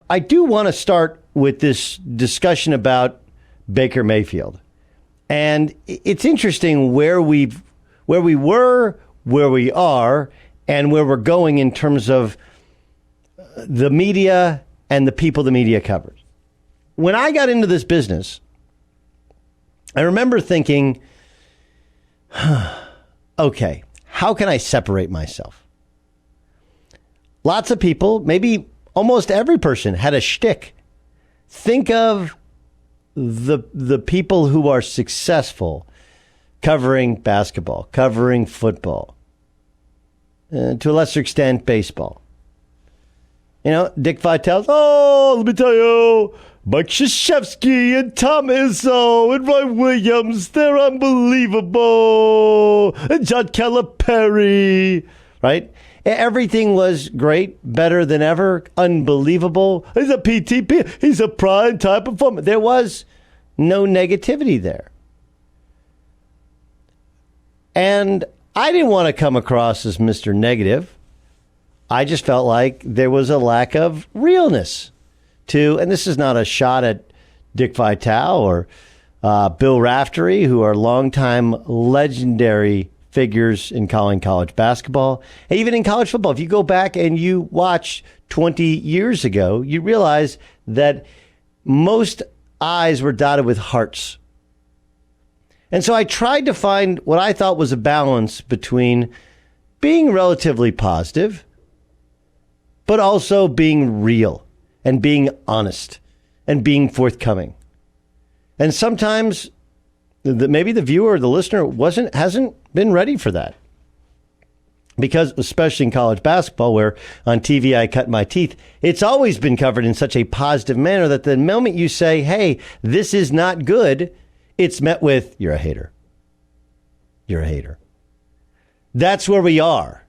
I do want to start with this discussion about Baker Mayfield. And it's interesting where we were, where we are, and where we're going in terms of the media and the people the media covers. When I got into this business, I remember thinking, okay, how can I separate myself? Lots of people, maybe almost every person, had a shtick. Think of the people who are successful covering basketball, covering football, to a lesser extent, baseball. You know, Dick Vitale, let me tell you, Mike Krzyzewski and Tom Izzo and Roy Williams, they're unbelievable. And John Calipari, right? Everything was great, better than ever, unbelievable. He's a PTP, he's a prime time performer. There was no negativity there. And I didn't want to come across as Mr. Negative. I just felt like there was a lack of realness to, and this is not a shot at Dick Vitale or Bill Raftery, who are longtime legendary figures in calling college basketball, and even in college football. If you go back and you watch 20 years ago, you realize that most I's were dotted with hearts. And so I tried to find what I thought was a balance between being relatively positive, but also being real and being honest and being forthcoming. And sometimes maybe the viewer or the listener hasn't been ready for that. Because especially in college basketball, where on TV I cut my teeth, it's always been covered in such a positive manner that the moment you say, hey, this is not good, it's met with, you're a hater. You're a hater. That's where we are.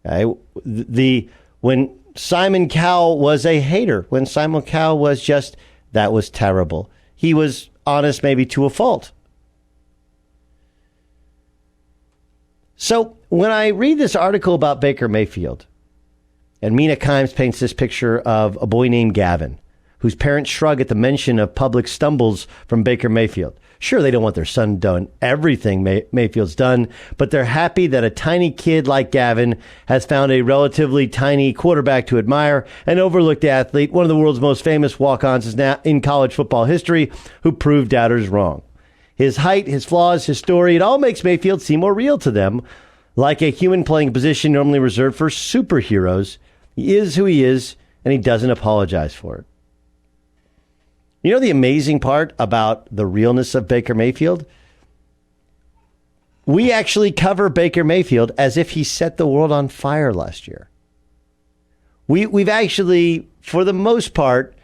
Okay? When Simon Cowell was a hater, when Simon Cowell was just, that was terrible. He was honest maybe to a fault. So when I read this article about Baker Mayfield, and Mina Kimes paints this picture of a boy named Gavin, whose parents shrug at the mention of public stumbles from Baker Mayfield. Sure, they don't want their son done everything Mayfield's done, but they're happy that a tiny kid like Gavin has found a relatively tiny quarterback to admire, an overlooked athlete, one of the world's most famous walk-ons is now in college football history, who proved doubters wrong. His height, his flaws, his story, it all makes Mayfield seem more real to them, like a human playing a position normally reserved for superheroes. He is who he is, and he doesn't apologize for it. You know the amazing part about the realness of Baker Mayfield? We actually cover Baker Mayfield as if he set the world on fire last year. We've actually, for the most part,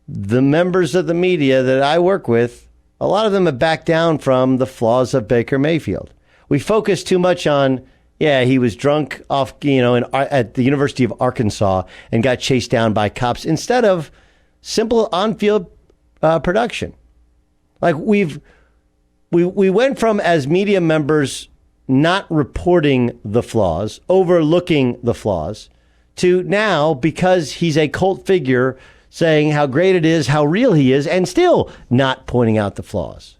the members of the media that I work with, a lot of them have backed down from the flaws of Baker Mayfield. We focus too much on, he was drunk off, at the University of Arkansas and got chased down by cops, instead of simple on-field production. Like we went from, as media members, not reporting the flaws, overlooking the flaws, to now, because he's a cult figure, saying how great it is, how real he is, and still not pointing out the flaws.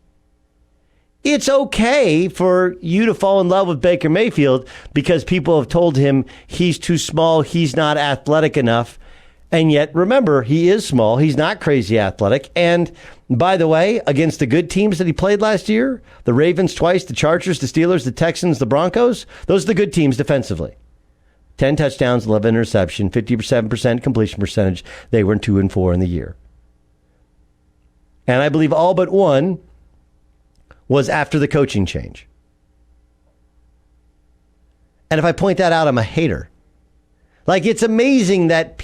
It's okay for you to fall in love with Baker Mayfield because people have told him he's too small, he's not athletic enough. And yet, remember, he is small. He's not crazy athletic. And by the way, against the good teams that he played last year, the Ravens twice, the Chargers, the Steelers, the Texans, the Broncos, those are the good teams defensively. 10 touchdowns, 11 interception, 57% completion percentage. They were 2-4 in the year. And I believe all but one was after the coaching change. And if I point that out, I'm a hater. Like, it's amazing that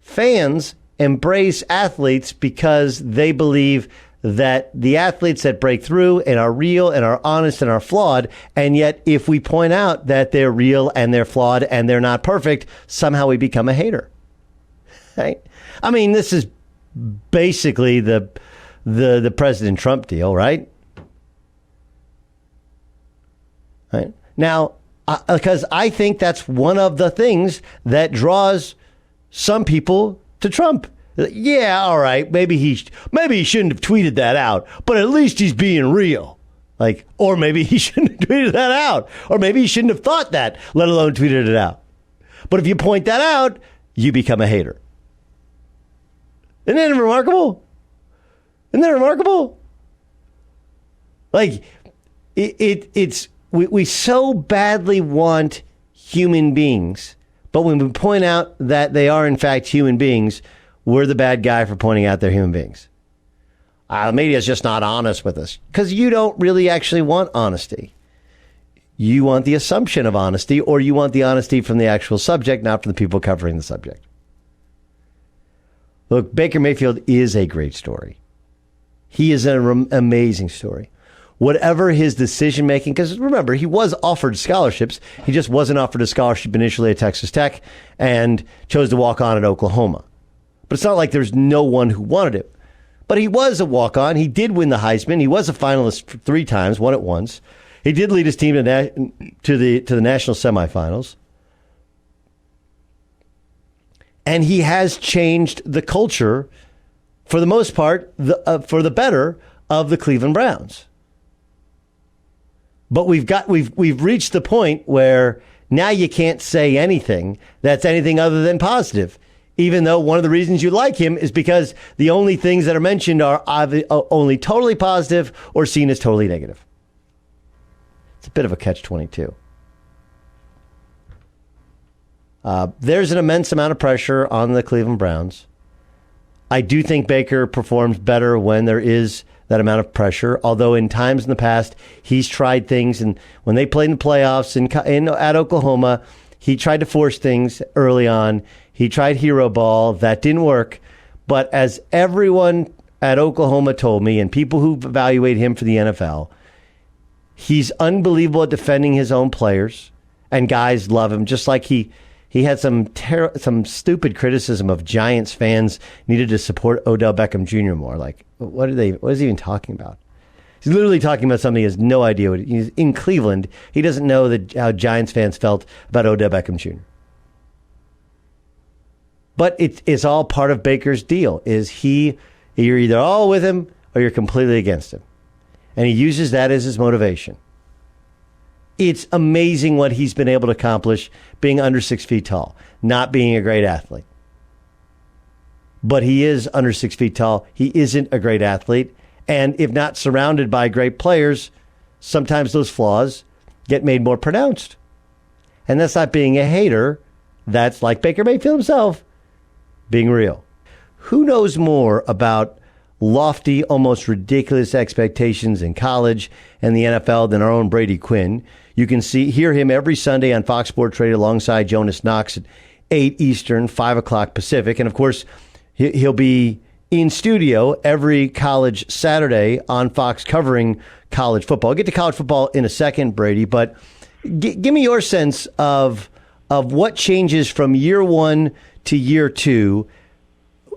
fans embrace athletes because they believe that the athletes that break through and are real and are honest and are flawed, and yet if we point out that they're real and they're flawed and they're not perfect, somehow we become a hater. Right? I mean, this is basically the President Trump deal, right? Right? Now, because I think that's one of the things that draws some people to Trump. Yeah, all right, maybe he shouldn't have tweeted that out, but at least he's being real. Like, or maybe he shouldn't have tweeted that out, or maybe he shouldn't have thought that, let alone tweeted it out. But if you point that out, you become a hater. Isn't that remarkable? Isn't that remarkable? Like, we so badly want human beings, but when we point out that they are in fact human beings, we're the bad guy for pointing out they're human beings. The media's just not honest with us because you don't really actually want honesty. You want the assumption of honesty, or you want the honesty from the actual subject, not from the people covering the subject. Look, Baker Mayfield is a great story. He is an amazing story. Whatever his decision making, because remember, he was offered scholarships. He just wasn't offered a scholarship initially at Texas Tech and chose to walk on at Oklahoma. But it's not like there's no one who wanted it. But he was a walk-on. He did win the Heisman. He was a finalist 3 times, won it once. He did lead his team to the national semifinals. And he has changed the culture, for the most part, for the better, of the Cleveland Browns. But we've reached the point where now you can't say anything that's anything other than positive, even though one of the reasons you like him is because the only things that are mentioned are only totally positive or seen as totally negative. It's a bit of a catch-22. There's an immense amount of pressure on the Cleveland Browns. I do think Baker performs better when there is that amount of pressure, although in times in the past, he's tried things, and when they played in the playoffs at Oklahoma, he tried to force things early on. He tried hero ball. That didn't work. But as everyone at Oklahoma told me, and people who evaluate him for the NFL, he's unbelievable at defending his own players, and guys love him, just like he had some stupid criticism of Giants fans needed to support Odell Beckham Jr. more. Like, what is he even talking about? He's literally talking about something he has no idea what he's in Cleveland. He doesn't know how Giants fans felt about Odell Beckham Jr. But it's all part of Baker's deal. You're either all with him or you're completely against him. And he uses that as his motivation. It's amazing what he's been able to accomplish being under 6 feet tall, not being a great athlete. But he is under 6 feet tall. He isn't a great athlete. And if not surrounded by great players, sometimes those flaws get made more pronounced. And that's not being a hater. That's, like Baker Mayfield himself, being real. Who knows more about lofty, almost ridiculous expectations in college and the NFL than our own Brady Quinn? You can hear him every Sunday on Fox Sports Radio alongside Jonas Knox at 8 Eastern, 5 o'clock Pacific. And of course, he'll be in studio every college Saturday on Fox covering college football. I'll get to college football in a second, Brady, but give me your sense of what changes from year one to year two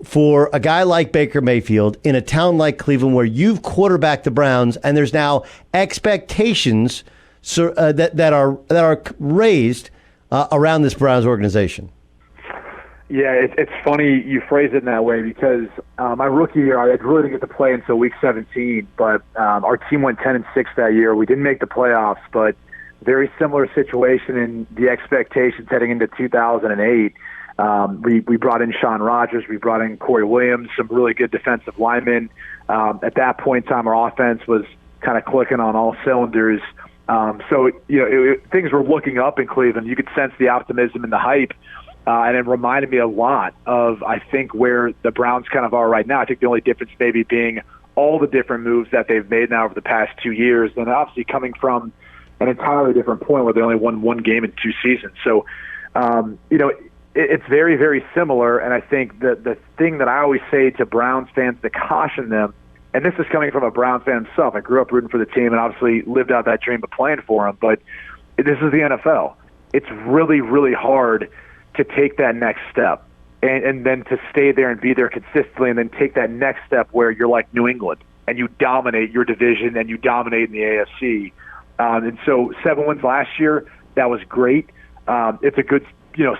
for a guy like Baker Mayfield in a town like Cleveland where you've quarterbacked the Browns and there's now expectations that are raised around this Browns organization. Yeah, it's funny you phrase it in that way because my rookie year, I really didn't get to play until week 17, but our team went 10-6 that year. We didn't make the playoffs, but very similar situation in the expectations heading into 2008. We brought in Sean Rogers, we brought in Corey Williams, some really good defensive linemen. At that point in time, our offense was kind of clicking on all cylinders. So things were looking up in Cleveland. You could sense the optimism and the hype. And it reminded me a lot of, I think, where the Browns kind of are right now. I think the only difference maybe being all the different moves that they've made now over the past 2 years, and obviously coming from an entirely different point where they only won one game in 2 seasons. So, it's very, very similar. And I think the thing that I always say to Browns fans to caution them, and this is coming from a Browns fan himself. I grew up rooting for the team and obviously lived out that dream of playing for them. But this is the NFL. It's really, really hard to take that next step and then to stay there and be there consistently and then take that next step where you're like New England and you dominate your division and you dominate in the AFC. And so 7 wins last year, that was great. It's a good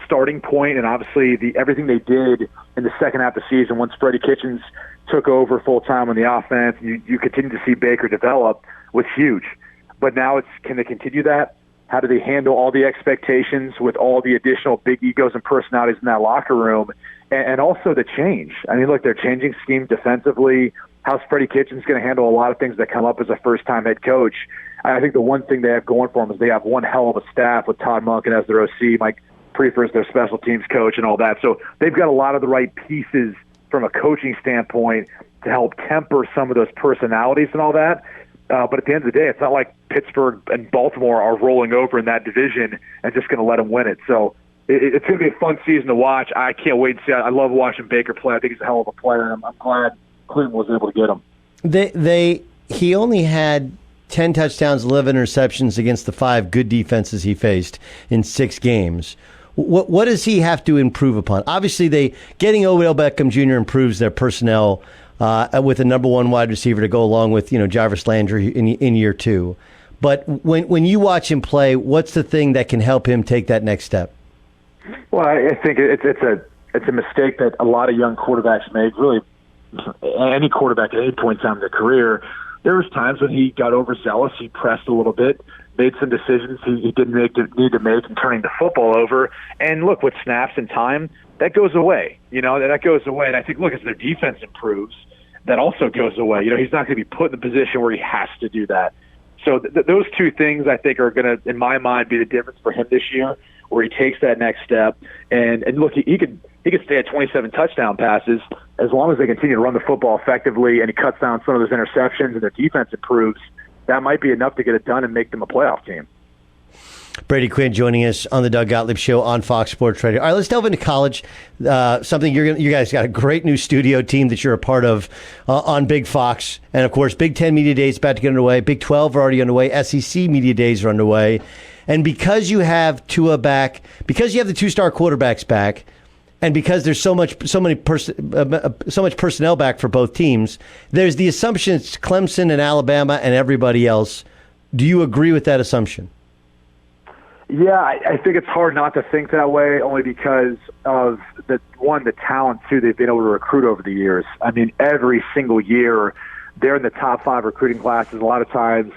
starting point, and obviously everything they did in the second half of the season once Freddie Kitchens took over full-time on the offense. You continue to see Baker develop was huge. But now can they continue that? How do they handle all the expectations with all the additional big egos and personalities in that locker room? And also the change. I mean, look, they're changing scheme defensively. How's Freddie Kitchens going to handle a lot of things that come up as a first-time head coach? I think the one thing they have going for them is they have one hell of a staff with Todd Monken as their OC, Mike Prefer is their special teams coach and all that. So they've got a lot of the right pieces from a coaching standpoint to help temper some of those personalities and all that. But at the end of the day, it's not like Pittsburgh and Baltimore are rolling over in that division and just going to let them win it. So it's going to be a fun season to watch. I can't wait to see it. I love watching Baker play. I think he's a hell of a player, and I'm glad Cleveland was able to get him. He only had 10 touchdowns, 11 interceptions against the 5 good defenses he faced in 6 games. What does he have to improve upon? Obviously, getting Odell Beckham Jr. improves their personnel with a number 1 wide receiver to go along with Jarvis Landry in year 2. But when you watch him play, what's the thing that can help him take that next step? Well, I think it's a mistake that a lot of young quarterbacks make. Really, any quarterback at any point in time in their career, there was times when he got overzealous, he pressed a little bit, made some decisions he didn't need to make in turning the football over. And look, with snaps and time, that goes away. That goes away. And I think, look, as their defense improves, that also goes away. He's not going to be put in a position where he has to do that. So those two things, I think, are going to, in my mind, be the difference for him this year, where he takes that next step. And look, he could stay at 27 touchdown passes as long as they continue to run the football effectively and he cuts down some of those interceptions and their defense improves. That might be enough to get it done and make them a playoff team. Brady Quinn joining us on the Doug Gottlieb Show on Fox Sports Radio. All right, let's delve into college. Something you guys got a great new studio team that you're a part of on Big Fox. And, of course, Big Ten Media Days about to get underway. Big 12 are already underway. SEC Media Days are underway. And because you have Tua back, because you have the 2-star quarterbacks back, and because there's so much personnel back for both teams, there's the assumption it's Clemson and Alabama and everybody else. Do you agree with that assumption? Yeah, I think it's hard not to think that way, only because of the talent, too, they've been able to recruit over the years. I mean, every single year, they're in the top 5 recruiting classes, a lot of times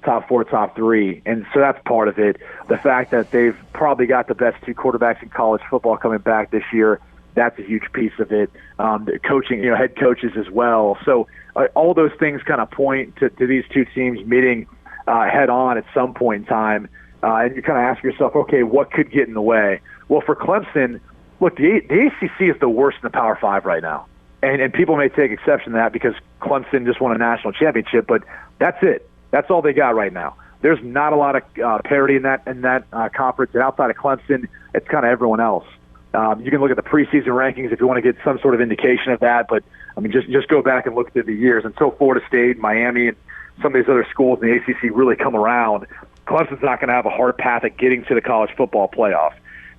top 4, top 3. And so that's part of it. The fact that they've probably got the best 2 quarterbacks in college football coming back this year, that's a huge piece of it. The coaching, head coaches as well. So all those things kind of point to these 2 teams meeting head on at some point in time. And you kind of ask yourself, okay, what could get in the way? Well, for Clemson, look, the ACC is the worst in the Power 5 right now. And people may take exception to that because Clemson just won a national championship, but that's it. That's all they got right now. There's not a lot of parity in that conference. And outside of Clemson, it's kind of everyone else. You can look at the preseason rankings if you want to get some sort of indication of that. But, I mean, just go back and look through the years. Until Florida State, Miami, and some of these other schools in the ACC really come around, Clemson's not going to have a hard path at getting to the college football playoff.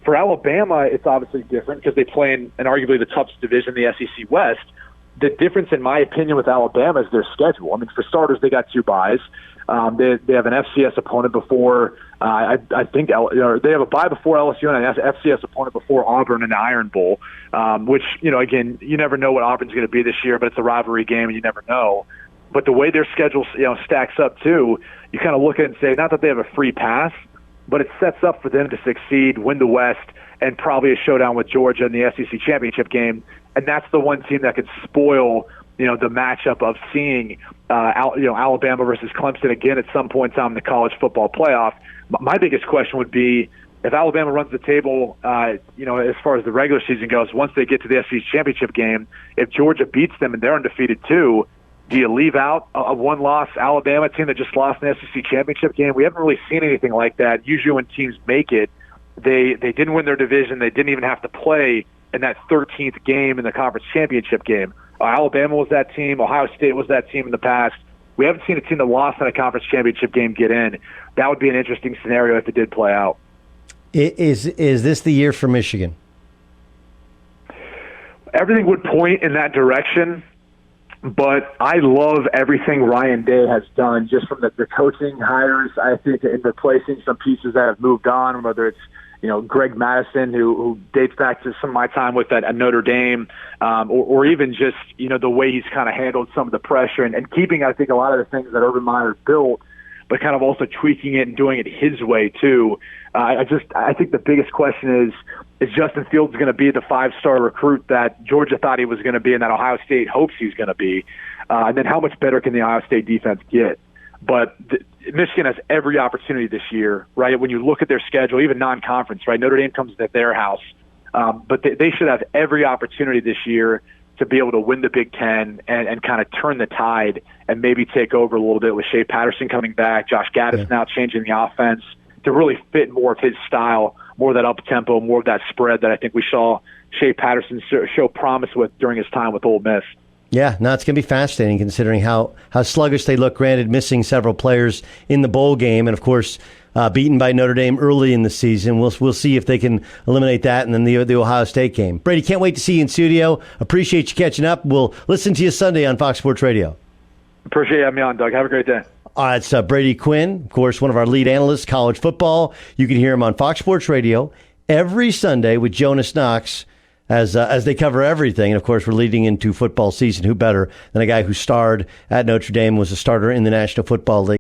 For Alabama, it's obviously different because they play in arguably the toughest division, the SEC West. The difference, in my opinion, with Alabama is their schedule. I mean, for starters, they got 2 byes. They have an FCS opponent before. I think they have a bye before LSU and an FCS opponent before Auburn in the Iron Bowl, which again, you never know what Auburn's going to be this year, but it's a rivalry game, and you never know. But the way their schedule stacks up too, you kind of look at it and say, not that they have a free pass, but it sets up for them to succeed, win the West, and probably a showdown with Georgia in the SEC championship game. And that's the one team that could spoil, the matchup of seeing, Alabama versus Clemson again at some point in time in the college football playoff. My biggest question would be, if Alabama runs the table, as far as the regular season goes, once they get to the SEC championship game, if Georgia beats them and they're undefeated too, do you leave out a one-loss Alabama team that just lost in the SEC championship game? We haven't really seen anything like that. Usually when teams make it, they didn't win their division. They didn't even have to play in that 13th game in the conference championship game. Alabama was that team. Ohio State was that team in the past. We haven't seen a team that lost in a conference championship game get in. That would be an interesting scenario if it did play out. Is this the year for Michigan? Everything would point in that direction. But I love everything Ryan Day has done, just from the coaching hires, I think, in replacing some pieces that have moved on, whether it's, Greg Madison, who dates back to some of my time with at Notre Dame, or even just, the way he's kind of handled some of the pressure and keeping, I think, a lot of the things that Urban Meyer built, but kind of also tweaking it and doing it his way too. I think the biggest question is Justin Fields going to be the 5-star recruit that Georgia thought he was going to be and that Ohio State hopes he's going to be? And then how much better can the Ohio State defense get? But Michigan has every opportunity this year, right? When you look at their schedule, even non-conference, right? Notre Dame comes to their house. But they should have every opportunity this year to be able to win the Big Ten and kind of turn the tide and maybe take over a little bit with Shea Patterson coming back, Josh Gaddis now changing the offense to really fit more of his style, more of that up-tempo, more of that spread that I think we saw Shea Patterson show promise with during his time with Ole Miss. Yeah, no, it's going to be fascinating considering how sluggish they look, granted missing several players in the bowl game and, of course, beaten by Notre Dame early in the season. We'll see if they can eliminate that and then the Ohio State game. Brady, can't wait to see you in studio. Appreciate you catching up. We'll listen to you Sunday on Fox Sports Radio. Appreciate you having me on, Doug. Have a great day. It's Brady Quinn, of course, one of our lead analysts, college football. You can hear him on Fox Sports Radio every Sunday with Jonas Knox as they cover everything. And, of course, we're leading into football season. Who better than a guy who starred at Notre Dame, was a starter in the National Football League?